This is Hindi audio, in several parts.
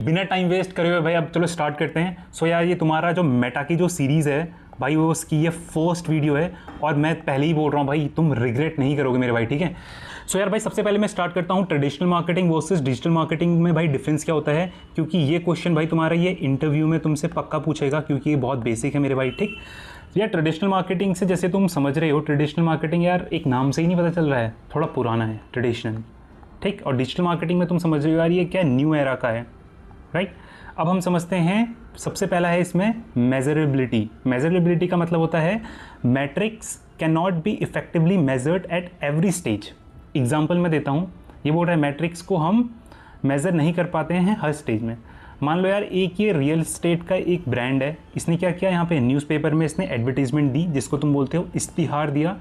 बिना टाइम वेस्ट करे हुए भाई अब चलो स्टार्ट करते हैं। सो यार ये तुम्हारा जो मेटा की जो सीरीज़ है भाई, वो उसकी ये फर्स्ट वीडियो है और मैं पहले ही बोल रहा हूँ भाई तुम रिग्रेट नहीं करोगे मेरे भाई, ठीक है। सो यार भाई सबसे पहले मैं स्टार्ट करता हूँ traditional marketing versus digital marketing में भाई डिफरेंस क्या होता है, क्योंकि ये क्वेश्चन भाई तुम्हारा ये इंटरव्यू में तुमसे पक्का पूछेगा, क्योंकि ये बहुत बेसिक है मेरे भाई, ठीक। यार ट्रेडिशनल मार्केटिंग से जैसे तुम समझ रहे हो, ट्रेडिशनल मार्केटिंग यार एक नाम से ही नहीं पता चल रहा है, थोड़ा पुराना है ट्रेडिशनल, ठीक। और डिजिटल मार्केटिंग में तुम समझ रहे हो यार ये क्या न्यू एरा का है, राइट। अब हम समझते हैं सबसे पहला है इसमें मेजरेबिलिटी। मेजरेबिलिटी का मतलब होता है matrix can not be effectively measured at every stage. Example मैं देता हूँ, ये बोल रहा है मैट्रिक्स को हम मेज़र नहीं कर पाते हैं हर स्टेज में। मान लो यार एक ये रियल एस्टेट का एक ब्रांड है, इसने क्या किया यहाँ पे न्यूज़पेपर में इसने एडवर्टीजमेंट दी, जिसको तुम बोलते हो इश्तिहार दिया।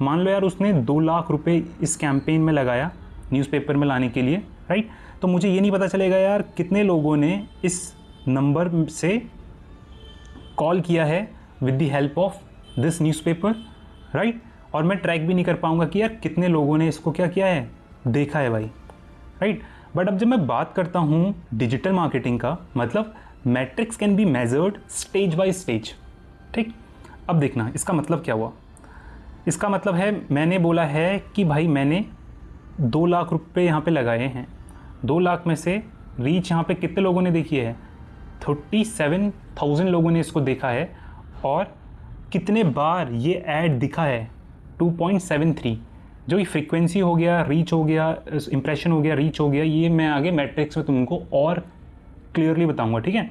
मान लो यार उसने 2 लाख रुपए इस कैंपेन में लगाया न्यूज़पेपर में लाने के लिए, राइट। तो मुझे ये नहीं पता चलेगा यार कितने लोगों ने इस नंबर से कॉल किया है with the help of this newspaper, right. और मैं ट्रैक भी नहीं कर पाऊंगा कि यार कितने लोगों ने इसको क्या किया है, देखा है भाई, राइट। बट अब जब मैं बात करता हूँ डिजिटल मार्केटिंग का, मतलब matrix can be measured stage by stage, ठीक। अब देखना इसका मतलब क्या हुआ। इसका मतलब है मैंने बोला है कि भाई मैंने 2 लाख रुपए यहाँ पे लगाए हैं, 2 लाख में से रीच यहाँ पे कितने लोगों ने देखी है, 37,000 लोगों ने इसको देखा है। और कितने बार ये ऐड दिखा है, 2.73। जो ये फ्रीक्वेंसी हो गया, रीच हो गया, इंप्रेशन हो गया, रीच हो गया, ये मैं आगे मैट्रिक्स में तुमको और क्लियरली बताऊंगा, ठीक है।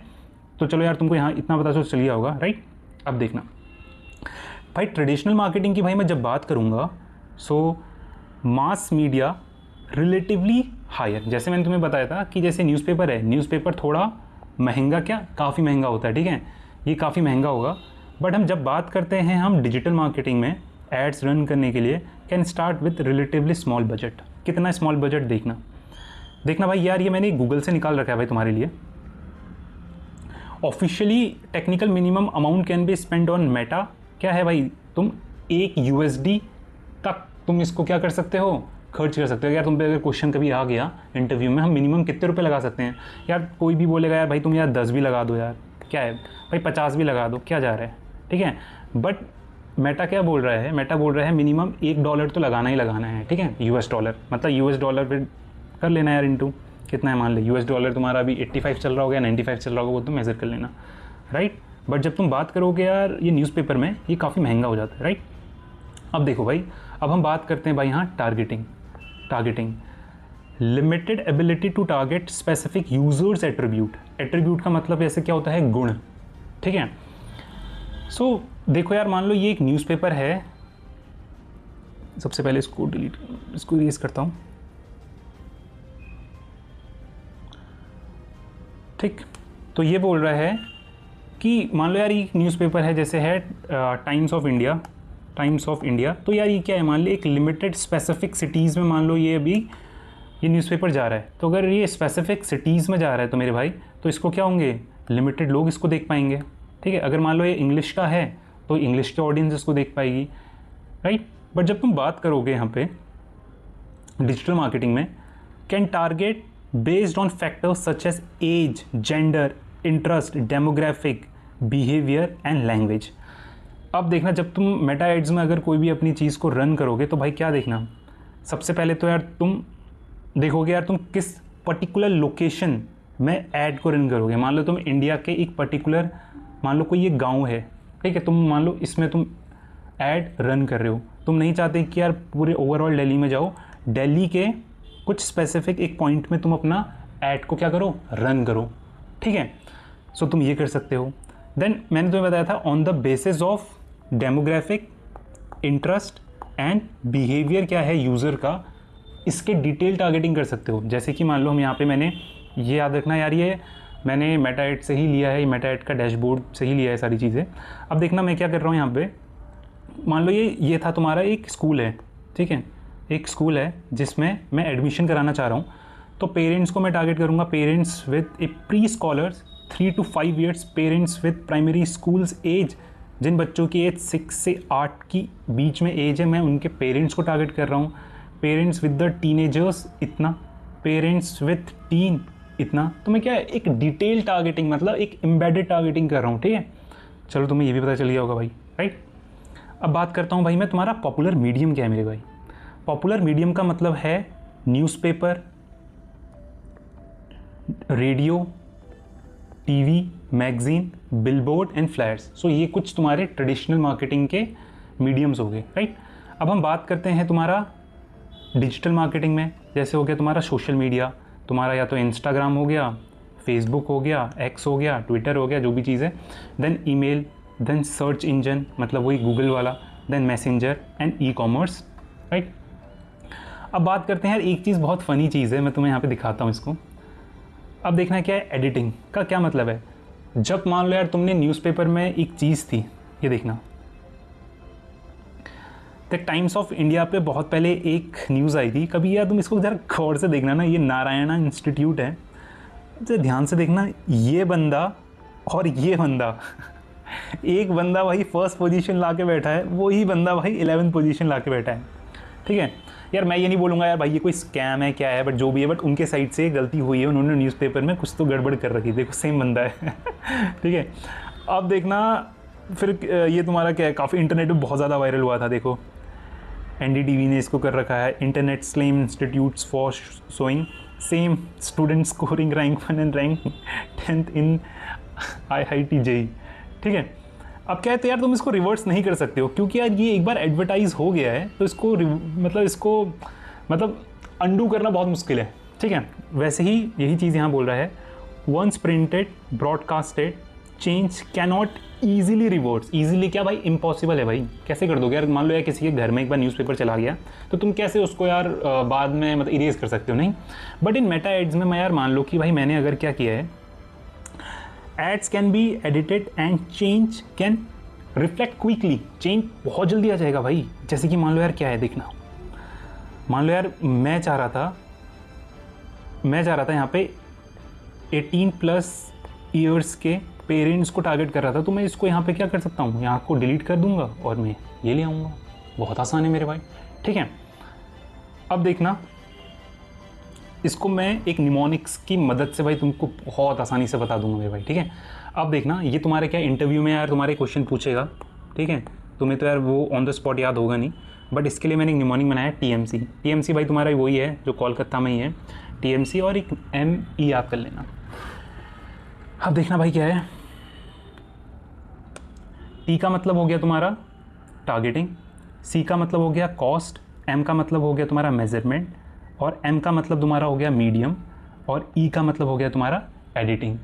तो चलो यार तुमको यहाँ इतना पता चल गया होगा, राइट। अब देखना भाई ट्रेडिशनल मार्केटिंग की भाई मैं जब बात करूँगा, सो मास मीडिया रिलेटिवली हायर, जैसे मैंने तुम्हें बताया था कि जैसे न्यूज़पेपर है, न्यूज़पेपर थोड़ा महंगा, क्या काफ़ी महंगा होता है, ठीक है, ये काफ़ी महंगा होगा। बट हम जब बात करते हैं हम डिजिटल मार्केटिंग में एड्स रन करने के लिए can start with relatively small budget. कितना स्मॉल बजट देखना भाई, यार ये मैंने गूगल से निकाल रखा है भाई तुम्हारे लिए। Officially technical minimum amount can be spend on Meta, क्या है भाई, तुम 1 USD तक तुम इसको क्या कर सकते हो, खर्च कर सकते हो। यार तुम पे अगर क्वेश्चन कभी आ गया इंटरव्यू में हम मिनिमम कितने रुपए लगा सकते हैं, यार कोई भी बोलेगा यार भाई तुम यार 10 भी लगा दो, यार क्या है भाई 50 भी लगा दो, क्या जा रहा है, ठीक है। बट मेटा क्या बोल रहा है, मेटा बोल रहा है मिनिमम $1 तो लगाना ही लगाना है, ठीक है, US$, मतलब US$ फिर कर लेना यार इंटू कितना है, मान ले US$ तुम्हारा अभी 85 चल रहा होगा, 95 चल रहा होगा, वो तो मेज़र कर लेना, राइट। बट जब तुम बात करोगे यार ये न्यूज़पेपर में ये काफ़ी महंगा हो जाता है, राइट। अब देखो भाई, अब हम बात करते हैं भाई यहाँ targeting limited ability to target specific users attribute का मतलब ऐसे क्या होता है, गुण, ठीक है। सो देखो यार मान लो ये एक न्यूज़पेपर है, सबसे पहले इसको इरेज करता हूँ, ठीक। तो ये बोल रहा है कि मान लो यार ये न्यूज़पेपर है, जैसे है टाइम्स ऑफ इंडिया। तो यार ये क्या है, मान लो एक लिमिटेड स्पेसिफिक सिटीज़ में मान लो ये अभी ये न्यूज़पेपर जा रहा है। तो अगर ये स्पेसिफिक सिटीज़ में जा रहा है तो मेरे भाई तो इसको क्या होंगे, लिमिटेड लोग इसको देख पाएंगे, ठीक है। अगर मान लो ये इंग्लिश का है तो इंग्लिश के ऑडियंस इसको देख पाएगी, राइट। बट जब तुम बात करोगे यहाँ पे डिजिटल मार्केटिंग में, can target based on factors such as age, gender, interest, demographic, behaviour and language. अब देखना जब तुम मेटा एड्स में अगर कोई भी अपनी चीज़ को रन करोगे तो भाई क्या देखना, सबसे पहले तो यार तुम देखोगे यार तुम किस पर्टिकुलर लोकेशन में ऐड को रन करोगे। मान लो तुम इंडिया के एक पर्टिकुलर, मान लो कोई ये गांव है, ठीक है, तुम मान लो इसमें तुम ऐड रन कर रहे हो, तुम नहीं चाहते कि यार पूरे ओवरऑल दिल्ली में जाओ, दिल्ली के कुछ स्पेसिफिक एक पॉइंट में तुम अपना ऐड को क्या करो, रन करो, ठीक है। सो तुम ये कर सकते हो। देन मैंने तुम्हें बताया था on the basis of demographic, interest and behaviour क्या है यूज़र का, इसके डिटेल टारगेटिंग कर सकते हो। जैसे कि मान लो हम यहाँ पे, मैंने ये याद रखना यार, ये मैंने मेटा एड से ही लिया है, मेटा एड का डैशबोर्ड से ही लिया है सारी चीज़ें। अब देखना मैं क्या कर रहा हूँ यहाँ पे, मान लो ये था तुम्हारा एक स्कूल है, ठीक है, एक स्कूल है जिसमें मैं एडमिशन कराना चाह रहा हूँ। तो पेरेंट्स को मैं टारगेट करूँगा, parents with a pre scholars 3 to 5 years, parents with primary schools age, जिन बच्चों की एज 6 से 8 की बीच में एज है, मैं उनके पेरेंट्स को टारगेट कर रहा हूँ। पेरेंट्स विद द टीनेजर्स इतना, पेरेंट्स विद टीन इतना, तो मैं क्या एक डिटेल टारगेटिंग मतलब एक एम्बेडेड टारगेटिंग कर रहा हूँ, ठीक है। चलो तुम्हें ये भी पता चल गया होगा भाई, राइट। अब बात करता हूँ भाई मैं तुम्हारा पॉपुलर मीडियम क्या है मेरे भाई। पॉपुलर मीडियम का मतलब है newspaper, radio, TV, magazine, billboard and flyers. So ये कुछ तुम्हारे ट्रेडिशनल मार्केटिंग के मीडियम्स हो गए, राइट। अब हम बात करते हैं तुम्हारा डिजिटल मार्केटिंग में, जैसे हो गया तुम्हारा सोशल मीडिया, तुम्हारा या तो इंस्टाग्राम हो गया, फेसबुक हो गया, एक्स हो गया, ट्विटर हो गया, जो भी चीज़ है, then email, then search engine मतलब वही गूगल वाला, then messenger and e commerce, right. अब बात करते हैं यार, एक चीज़ बहुत फ़नी चीज़ है, मैं तुम्हें यहाँ पे दिखाता हूँ इसको। अब देखना क्या है, एडिटिंग का क्या मतलब है। जब मान लो यार तुमने न्यूज़पेपर में एक चीज़ थी, ये देखना, द टाइम्स ऑफ इंडिया पे बहुत पहले एक न्यूज़ आई थी, कभी यार तुम इसको ज़रा गौर से देखना ना, ये नारायणा इंस्टीट्यूट है, तो ध्यान से देखना, ये बंदा और ये बंदा एक बंदा भाई फर्स्ट पोजीशन ला के बैठा है, वही बंदा भाई 11th पोजीशन ला के बैठा है, ठीक है। यार मैं ये नहीं बोलूँगा यार भाई ये कोई स्कैम है क्या है, बट जो भी है, बट उनके साइड से गलती हुई है, उन्होंने न्यूज़पेपर में कुछ तो गड़बड़ कर रखी, देखो सेम बंदा है ठीक है। अब देखना फिर ये तुम्हारा क्या है, काफ़ी इंटरनेट में बहुत ज़्यादा वायरल हुआ था, देखो एनडीटीवी ने इसको कर रखा है, internet slam institutes for showing same student scoring rank 1 and rank 10th in IIT JEE, ठीक है। अब क्या है, तो यार तुम इसको रिवर्स नहीं कर सकते हो, क्योंकि यार ये एक बार एडवर्टाइज हो गया है, तो इसको मतलब अंडू करना बहुत मुश्किल है, ठीक है। वैसे ही यही चीज़ यहाँ बोल रहा है, once printed broadcasted change cannot easily reverse. Easily क्या भाई, इम्पॉसिबल है भाई, कैसे कर दोगे यार। मान लो यार किसी के घर में एक बार न्यूज़पेपर चला गया, तो तुम कैसे उसको यार बाद में मतलब इरेज कर सकते हो, नहीं। बट इन मेटा एड्स में मैं यार मान लो कि भाई मैंने अगर क्या किया है, ads can be edited and change can reflect quickly, change बहुत जल्दी आ जाएगा भाई। जैसे कि मान लो यार क्या है, देखना, मान लो यार मैं चाह रहा था यहाँ पे 18+ ईयर्स के पेरेंट्स को टारगेट कर रहा था, तो मैं इसको यहाँ पे क्या कर सकता हूँ, यहाँ को डिलीट कर दूंगा और मैं ये ले आऊँगा, बहुत आसान है मेरे भाई, ठीक है। अब देखना, इसको मैं एक निमोनिक्स की मदद से भाई तुमको बहुत आसानी से बता दूंगा मेरे भाई, ठीक है। अब देखना, ये तुम्हारे क्या इंटरव्यू में यार तुम्हारे क्वेश्चन पूछेगा, ठीक है। तुम्हें तो यार वो ऑन द स्पॉट याद होगा नहीं, बट इसके लिए मैंने एक निमोनिक बनाया TMC भाई तुम्हारा वही है जो कोलकाता में ही है, TMC और एक ME याद कर लेना। अब देखना भाई क्या है, T का मतलब हो गया तुम्हारा टारगेटिंग, C का मतलब हो गया कॉस्ट, M का मतलब हो गया तुम्हारा मेजरमेंट, और M का मतलब तुम्हारा हो गया मीडियम, और E का मतलब हो गया तुम्हारा एडिटिंग।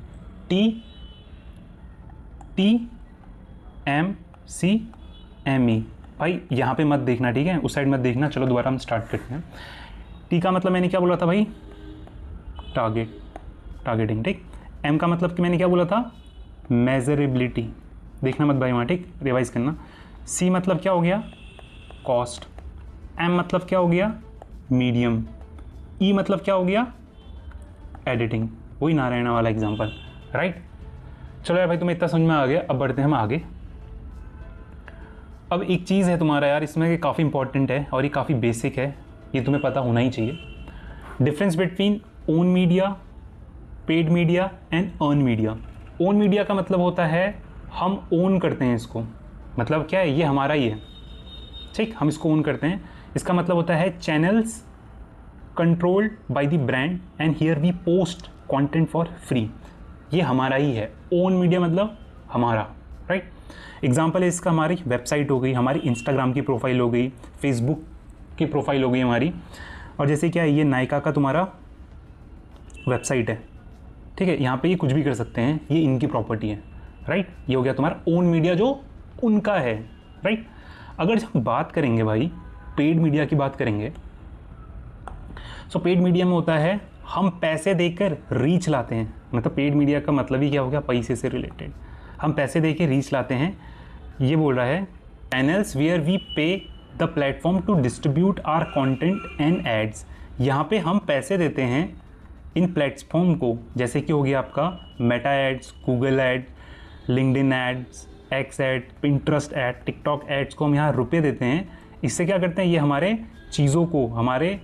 TMCME भाई यहाँ पे मत देखना, ठीक है, उस साइड मत देखना। चलो दोबारा हम स्टार्ट करते हैं। T का मतलब मैंने क्या बोला था भाई, टारगेटिंग, ठीक। M का मतलब कि मैंने क्या बोला था, मेजरेबिलिटी, देखना मत भाई वहाँ, ठीक, रिवाइज करना। C मतलब क्या हो गया, कॉस्ट। M मतलब क्या हो गया, मीडियम। E मतलब क्या हो गया, एडिटिंग, वही नारायणा वाला एग्जांपल, राइट। चलो यार भाई तुम्हें इतना समझ में आ गया, अब बढ़ते हैं हम आगे। अब एक चीज़ है तुम्हारा यार इसमें, ये काफ़ी इंपॉर्टेंट है और ये काफ़ी बेसिक है, ये तुम्हें पता होना ही चाहिए। Difference between own media, paid media and earn media. Own media का मतलब होता है हम ओन करते हैं इसको, मतलब क्या है, ये हमारा ही है, ठीक, हम इसको ओन करते हैं। इसका मतलब होता है channels controlled by the brand and here we post content for free, ये हमारा ही है। ओन मीडिया मतलब हमारा, राइट। एग्जांपल है इसका, हमारी वेबसाइट हो गई, हमारी इंस्टाग्राम की प्रोफाइल हो गई, फेसबुक की प्रोफाइल हो गई हमारी, और जैसे क्या है, ये नायका का तुम्हारा वेबसाइट है, ठीक है, यहाँ पे ये कुछ भी कर सकते हैं, ये इनकी प्रॉपर्टी है, राइट। ये हो गया तुम्हारा ओन मीडिया जो उनका है, राइट। अगर जब बात करेंगे भाई पेड मीडिया की बात करेंगे, सो पेड मीडिया में होता है हम पैसे देकर रीच लाते हैं, मतलब पेड मीडिया का मतलब ही क्या हो गया, पैसे से रिलेटेड, हम पैसे देकर रीच लाते हैं। ये बोल रहा है channels where we pay the platform to distribute our content and ads, यहाँ पे हम पैसे देते हैं इन प्लेटफॉर्म को, जैसे कि हो गया आपका Meta ads, Google ad, LinkedIn ads, X ad, Pinterest ad, TikTok ads को हम यहाँ रुपये देते हैं। इससे क्या करते हैं, ये हमारे चीज़ों को, हमारे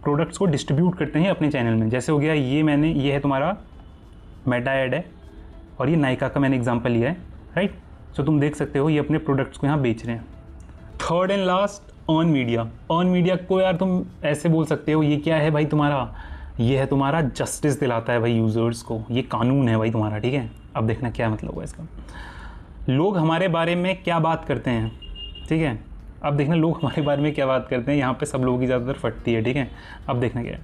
प्रोडक्ट्स को डिस्ट्रीब्यूट करते हैं अपने चैनल में। जैसे हो गया ये है तुम्हारा मेटा ऐड है और ये नायका का मैंने एग्जांपल लिया है, राइट। सो तुम देख सकते हो ये अपने प्रोडक्ट्स को यहाँ बेच रहे हैं। Third and last, earn media. Earn media को यार तुम ऐसे बोल सकते हो ये क्या है भाई तुम्हारा, ये है तुम्हारा जस्टिस दिलाता है भाई यूज़र्स को, ये कानून है भाई तुम्हारा, ठीक है। अब देखना क्या मतलब हुआ इसका। लोग हमारे बारे में क्या बात करते हैं, ठीक है। अब देखना लोग हमारे बारे में क्या बात करते हैं, यहाँ पे सब लोगों की ज़्यादातर फटती है, ठीक है। अब देखना क्या है,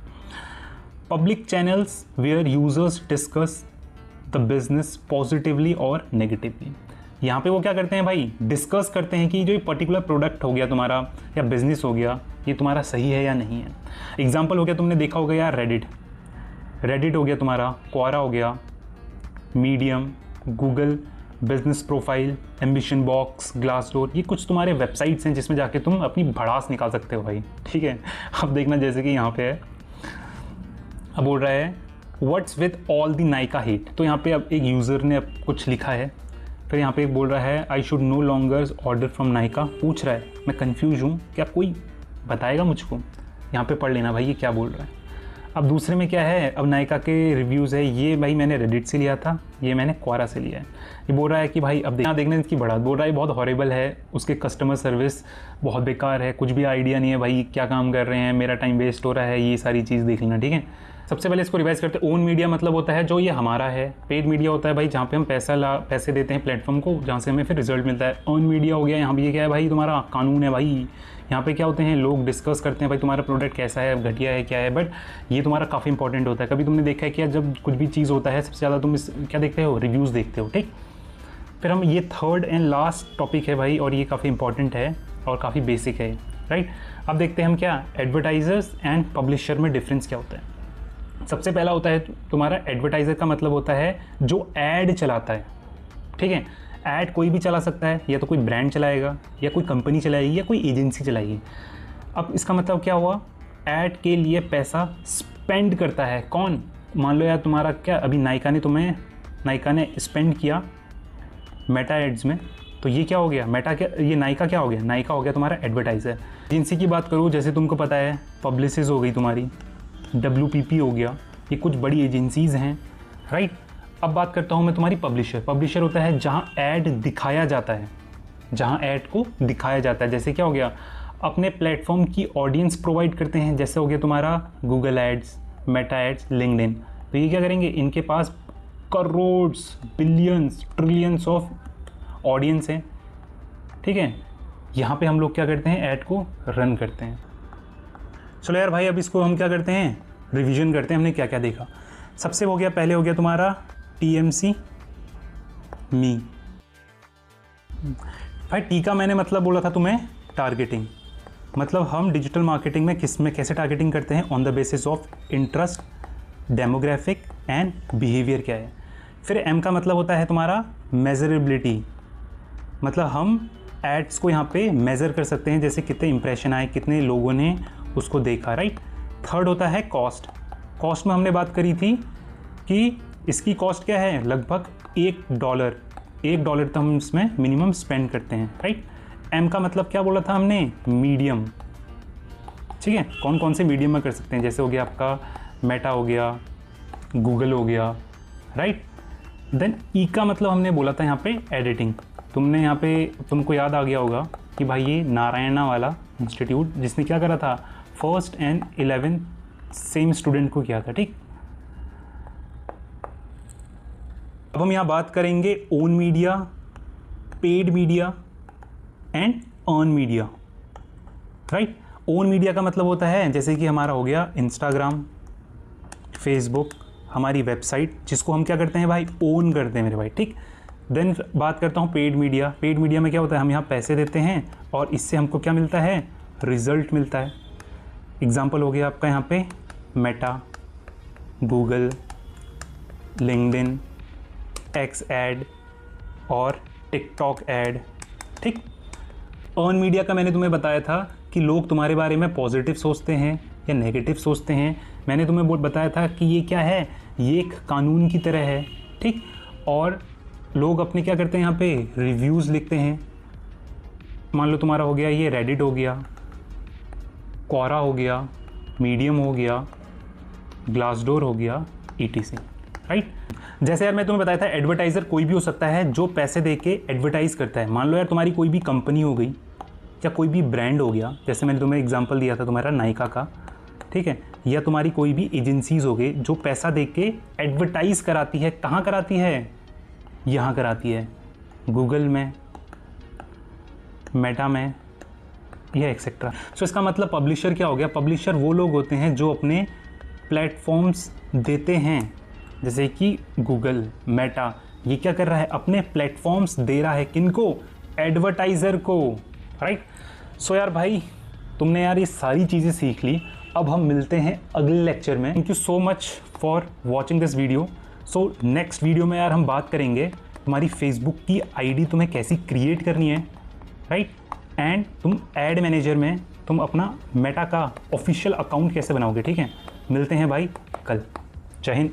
public channels where users discuss the business positively और नेगेटिवली। यहाँ पे वो क्या करते हैं भाई, डिस्कस करते हैं कि जो ये पर्टिकुलर प्रोडक्ट हो गया तुम्हारा या बिजनेस हो गया, ये तुम्हारा सही है या नहीं है। एग्जाम्पल हो गया, तुमने देखा होगा यार रेडिट हो गया तुम्हारा, क्वारा हो गया, medium, Google business profile, ambition box, Glassdoor, ये कुछ तुम्हारे वेबसाइट्स हैं जिसमें जाके तुम अपनी भड़ास निकाल सकते हो भाई, ठीक है। अब देखना जैसे कि यहाँ पे है, अब बोल रहा है what's with all the Nykaa hate. तो यहाँ पे अब एक यूज़र ने अब कुछ लिखा है, फिर यहाँ पे एक बोल रहा है I should know longer order from Nykaa. पूछ रहा है मैं कंफ्यूज हूँ, क्या कोई बताएगा मुझको। यहाँ पे पढ़ लेना भाई ये क्या बोल रहा है। अब दूसरे में क्या है, अब नायका के रिव्यूज़ है, ये भाई मैंने रेडिट से लिया था, ये मैंने क्वारा से लिया है। ये बोल रहा है कि भाई अब देखना इसकी बढ़ा, बोल रहा है बहुत हॉरिबल है, उसके कस्टमर सर्विस बहुत बेकार है, कुछ भी आइडिया नहीं है भाई क्या काम कर रहे हैं, मेरा टाइम वेस्ट हो रहा है, ये सारी चीज़ देख लेना, ठीक है। सबसे पहले इसको रिवाइज करते हैं। ओन मीडिया मतलब होता है जो ये हमारा है। पेड मीडिया होता है भाई जहाँ पे हम पैसे देते हैं प्लेटफॉर्म को, जहाँ से हमें फिर रिजल्ट मिलता है। अर्न मीडिया हो गया, यहाँ भी ये क्या है भाई तुम्हारा कानून है भाई, यहाँ पे क्या होते हैं लोग डिस्कस करते हैं भाई तुम्हारा प्रोडक्ट कैसा है, घटिया है, क्या है, बट ये तुम्हारा काफ़ी इंपॉर्टेंट होता है। कभी तुमने देखा है कि जब कुछ भी चीज़ होता है सबसे ज़्यादा तुम क्या देखते हो, रिव्यूज़ देखते हो, ठीक। फिर हम ये थर्ड एंड लास्ट टॉपिक है भाई, और ये काफ़ी इंपॉर्टेंट है और काफ़ी बेसिक है, राइट। अब देखते हैं हम क्या एडवर्टाइजर्स एंड पब्लिशर में डिफरेंस क्या होता है। सबसे पहला होता है तुम्हारा एडवर्टाइज़र का मतलब होता है जो ऐड चलाता है, ठीक है। ऐड कोई भी चला सकता है, या तो कोई ब्रांड चलाएगा, या कोई कंपनी चलाएगी, या कोई एजेंसी चलाएगी। अब इसका मतलब क्या हुआ, ऐड के लिए पैसा स्पेंड करता है कौन। मान लो यार तुम्हारा क्या अभी नायका ने स्पेंड किया मेटा एड्स में, तो ये क्या हो गया, ये नायका क्या हो गया, नायका हो गया तुम्हारा एडवर्टाइज़र। एजेंसी की बात करूँ, जैसे तुमको पता है पब्लिसिस हो गई तुम्हारी, WPP हो गया, ये कुछ बड़ी एजेंसीज़ हैं, राइट। अब बात करता हूँ मैं तुम्हारी पब्लिशर होता है जहाँ ऐड दिखाया जाता है, जैसे क्या हो गया अपने प्लेटफॉर्म की ऑडियंस प्रोवाइड करते हैं, जैसे हो गया तुम्हारा Google ads, Meta ads, LinkedIn. तो ये क्या करेंगे, इनके पास crores, billions, trillions of audience हैं, ठीक है। यहाँ पे हम लोग क्या करते हैं, ऐड को रन करते हैं। चलो यार भाई अब इसको हम क्या करते हैं, रिवीजन करते हैं हमने क्या क्या देखा। सबसे पहले हो गया तुम्हारा TMC मी। भाई टी का मैंने मतलब बोला था तुम्हें टारगेटिंग, मतलब हम डिजिटल मार्केटिंग में कैसे टारगेटिंग करते हैं, on the basis of interest, demographic and behaviour क्या है। फिर M का मतलब होता है तुम्हारा मेजरेबिलिटी, मतलब हम एड्स को यहाँ पे मेज़र कर सकते हैं, जैसे कितने इंप्रेशन आए, कितने लोगों ने उसको देखा, राइट। थर्ड होता है कॉस्ट में हमने बात करी थी कि इसकी कॉस्ट क्या है, लगभग $1 तक हम इसमें मिनिमम स्पेंड करते हैं, राइट। M का मतलब क्या बोला था हमने, मीडियम, ठीक है। कौन कौन से मीडियम में कर सकते हैं, जैसे हो गया आपका मेटा हो गया, गूगल हो गया, राइट। देन E का मतलब हमने बोला था यहाँ पे एडिटिंग। तुमने यहाँ पे तुमको याद आ गया होगा कि भाई ये नारायणा वाला इंस्टीट्यूट जिसने क्या करा था, 1st and 11th same student को किया था, ठीक। अब हम यहाँ बात करेंगे own media, paid media and earn media, right. Own media का मतलब होता है जैसे कि हमारा हो गया इंस्टाग्राम, फेसबुक, हमारी वेबसाइट, जिसको हम क्या करते हैं भाई, ओन करते हैं मेरे भाई, ठीक। देन बात करता हूँ पेड मीडिया में क्या होता है, हम यहाँ पैसे देते हैं और इससे हमको क्या मिलता है, रिजल्ट मिलता है। एग्जाम्पल हो गया आपका यहाँ पे Meta, Google, LinkedIn, x add और टिकटॉक ऐड, ठीक। अर्न मीडिया का मैंने तुम्हें बताया था कि लोग तुम्हारे बारे में पॉजिटिव सोचते हैं या नेगेटिव सोचते हैं। मैंने तुम्हें बहुत बताया था कि ये क्या है, ये एक कानून की तरह है, ठीक। और लोग अपने क्या करते हैं, यहाँ पे रिव्यूज़ लिखते हैं। मान लो तुम्हारा हो गया ये रेडिट हो गया, क्वारा हो गया, मीडियम हो गया, ग्लासडोर हो गया, ETC, राइट। जैसे यार मैं तुम्हें बताया था एडवर्टाइज़र कोई भी हो सकता है जो पैसे दे के एडवर्टाइज़ करता है। मान लो यार तुम्हारी कोई भी कंपनी हो गई या कोई भी ब्रांड हो गया, जैसे मैंने तुम्हें एग्जांपल दिया था तुम्हारा नायका का, ठीक है, या तुम्हारी कोई भी एजेंसीज़ हो गई जो पैसा दे के एडवर्टाइज़ कराती है। कहाँ कराती है? यहाँ कराती है, गूगल में, मेटा में, या एक्सेट्रा। सो इसका मतलब पब्लिशर क्या हो गया? पब्लिशर वो लोग होते हैं जो अपने प्लेटफॉर्म्स देते हैं, जैसे कि गूगल, मेटा, ये क्या कर रहा है? अपने प्लेटफॉर्म्स दे रहा है, किनको? एडवर्टाइज़र को, राइट। सो यार भाई तुमने यार ये सारी चीज़ें सीख ली। अब हम मिलते हैं अगले लेक्चर में। Thank you so much for watching this video. So next video में यार हम बात करेंगे तुम्हारी फेसबुक की आईडी तुम्हें कैसी क्रिएट करनी है, राइट, एंड तुम एड मैनेजर में तुम अपना मेटा का ऑफिशियल अकाउंट कैसे बनाओगे, ठीक है। मिलते हैं भाई कल। जय हिंद।